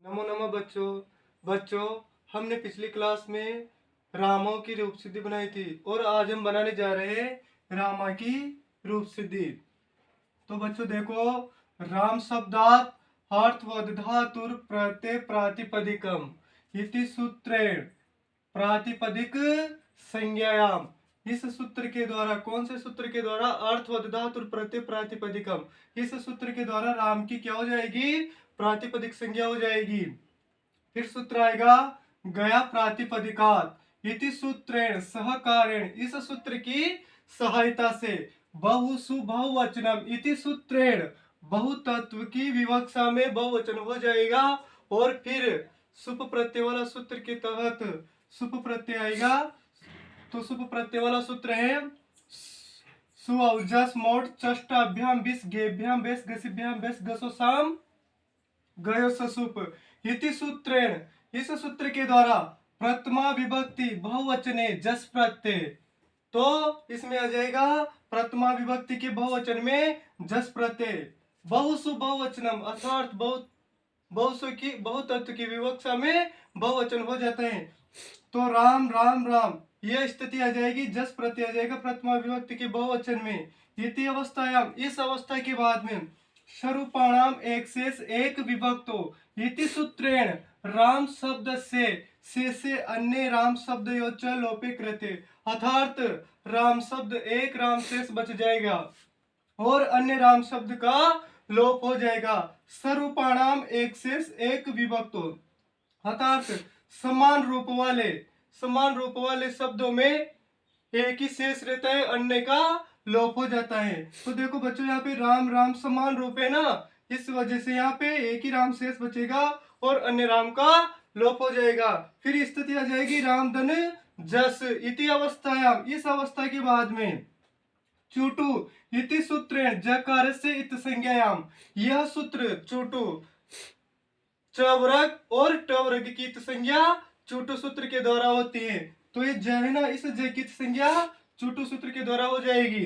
नमो नमः बच्चों। बच्चों, हमने पिछली क्लास में रामों की रूप सिद्धि बनाई थी और आज हम बनाने जा रहे हैं रामा की रूप सिद्धि। तो बच्चों देखो, राम शब्दात अर्थवदधातुर प्रत्यय प्रातिपदिकम इति सूत्रेण प्रातिपदिक संज्ञायाम। इस सूत्र के द्वारा, कौन से सूत्र के द्वारा? अर्थवदधातुर प्रत्यय प्रातिपदिकम। इस सूत्र के द्वारा राम की क्या हो जाएगी? प्रातिपदिक संज्ञा हो जाएगी। फिर सूत्र आएगा गया प्रातिपदिकात इति सूत्रेण सहकारेण। इस सूत्र की सहायता से बहुसु बहुवचनम इति सूत्रेण बहुतत्व की विवक्षा में बहुवचन हो जाएगा। और फिर सुप प्रत्यय वाला सूत्र के तहत सुप प्रत्यय आएगा। तो सुप प्रत्यय वाला सूत्र है सुअजस मोट चष्टाभ्याम बिस गेभ्याम बेस गसिभ्याम बेस गसो साम गयो ससुप इति सूत्रेण। इस सूत्र के द्वारा प्रथमा विभक्ति बहुवचने जस प्रत्यय। तो इसमें आ जाएगा प्रथमा विभक्ति के बहुवचन में जस प्रत्यय। बहुसु बहुवचनम अर्थात बहुसु की बहुतत्व की विवक्षा में बहुवचन हो जाते हैं। तो राम राम राम यह स्थिति आ जाएगी, जस प्रत्यय आ जाएगा प्रथमा विभक्ति के बहुवचन में। इति अवस्थायाम, इस अवस्था के बाद में स्वरूपाणाम एक शेष एक विभक्तो इति सूत्रेण राम शब्द से अन्य राम शब्द योच लोपे कृते। अर्थात राम शब्द एक राम शेष बच जाएगा और अन्य राम शब्द का लोप हो जाएगा। स्वरूपाणाम एक शेष एक विभक्तो, अर्थात समान रूप वाले शब्दों में एक ही शेष रहता है, अन्य का लोप हो जाता है। तो देखो बच्चों, यहाँ पे राम राम समान रूप है ना, इस वजह से यहाँ पे एक ही राम शेष बचेगा और अन्य राम का लोप हो जाएगा। फिर स्थिति आ जाएगी राम धन जस इति अवस्थायाम। इस अवस्था के बाद में चुटु इति सूत्रेण जकार से इत संज्ञायाम। यह सूत्र चुटु चवर्ग और टवर्ग की इत संज्ञा चुटु सूत्र के द्वारा होती है। तो ये ज है ना, इस ज की संज्ञा चुटु सूत्र के द्वारा हो जाएगी।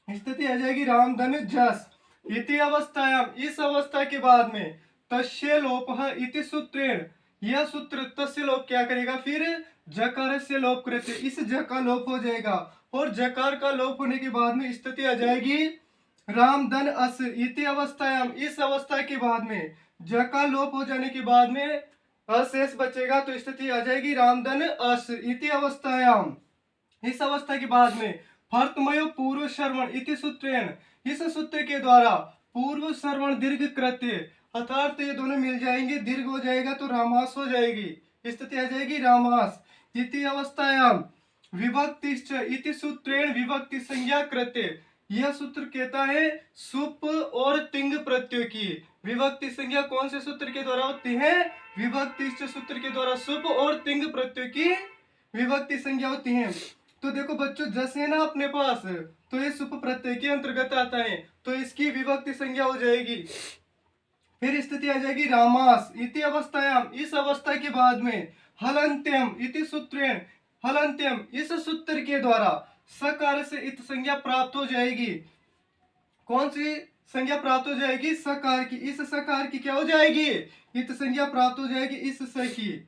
स्थिति आ जाएगी राम धन जस इति अवस्थायाम। इस अवस्था के बाद में तस्य लोपः इति सूत्रेण। यह सूत्र तस्य लोप क्या करेगा? फिर जकार से लोप करते, इस ज का लोप हो जाएगा और जकार का लोप होने के बाद में स्थिति आ जाएगी राम धन अस इति अवस्थायाम। इस अवस्था के बाद में ज का लोप हो जाने के बाद में अशेष बचेगा, तो स्थिति आ जाएगी राम धन अस इति अवस्थायाम। इस अवस्था के बाद में फर्तमयो पूर्व श्रवण इति सूत्रेण। इस सूत्र के द्वारा पूर्व श्रवण दीर्घ कृत्य, अर्थात ये दोनों मिल जाएंगे, दीर्घ हो जाएगा तो रामास हो जाएगी। स्थिति आ जाएगी रामास इति अवस्थायाम। विभक्तिश्च इति सूत्रेण विभक्ति संज्ञा कृत्य। यह सूत्र कहता है सुप और तिंग प्रत्यय की विभक्ति संज्ञा कौन से सूत्र के द्वारा होती है? विभक्तिश्च सूत्र के द्वारा सुप और तिंग प्रत्यय की विभक्ति संज्ञा होती है। तो देखो बच्चों, जैसे ना अपने पास, तो ये सुप प्रत्यय के अंतर्गत आता है, तो इसकी विभक्ति संज्ञा हो जाएगी। फिर स्थिति आ जाएगी रामास इति अवस्थायाम। इस अवस्था के बाद में हलंत्यम इति सूत्रेण। हलंत्यम इस सूत्र के द्वारा सकार से इत संज्ञा प्राप्त हो जाएगी। कौन सी संज्ञा प्राप्त हो जाएगी? सकार की। इस सकार की क्या हो जाएगी? इत संज्ञा प्राप्त हो जाएगी इस स की।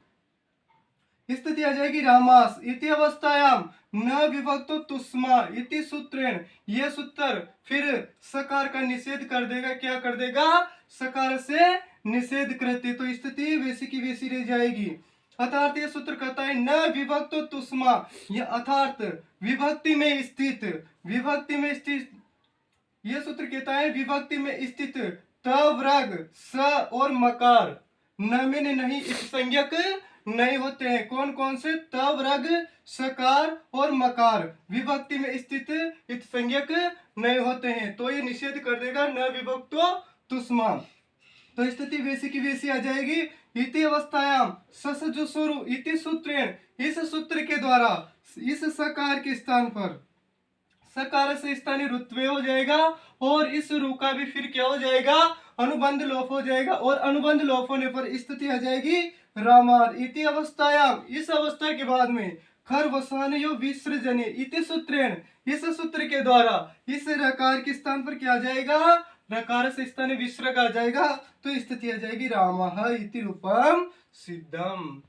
स्थिति आ जाएगी रामास इति अवस्थायाम न विभक्तो तुष्मा इति सूत्रेण। यह सूत्र फिर सकार का निषेध कर देगा। क्या कर देगा? सकार से निषेध करते, तो स्थिति वैसी की वैसी रह जाएगी। अर्थात यह सूत्र कहता है न विभक्तो तुष्मा, यह अर्थात विभक्ति में स्थित यह सूत्र कहता है विभक्ति में स्थित तवर्ग स और मकार न में नहीं इस संज्ञक नहीं होते हैं। कौन कौन से? तवर्ग, सकार और मकार विभक्ति में स्थित इत संज्ञक नहीं होते हैं, तो ये निषेध कर देगा न विभक्तो तुष्मा। तो स्थिति वैसी की वैसी आ जाएगी। इति अवस्थायाम ससजुसुरु इति सूत्रेण। इस सूत्र के द्वारा इस सकार के स्थान पर सकार से स्थानीय रुत्वे हो जाएगा और इस रू का भी फिर क्या हो जाएगा? अनुबंध लोप हो जाएगा और अनुबंध लोप होने पर स्थिति आ जाएगी रामार इति अवस्थायाम। इस अवस्था के बाद में खरवसानयो विसर्जने इति सूत्रेण। इस सूत्र के द्वारा इस रकार के स्थान पर क्या आ जाएगा? रकार से स्थानीय विसर्ग आ जाएगा तो स्थिति आ जाएगी रामः इति रूपम सिद्धम।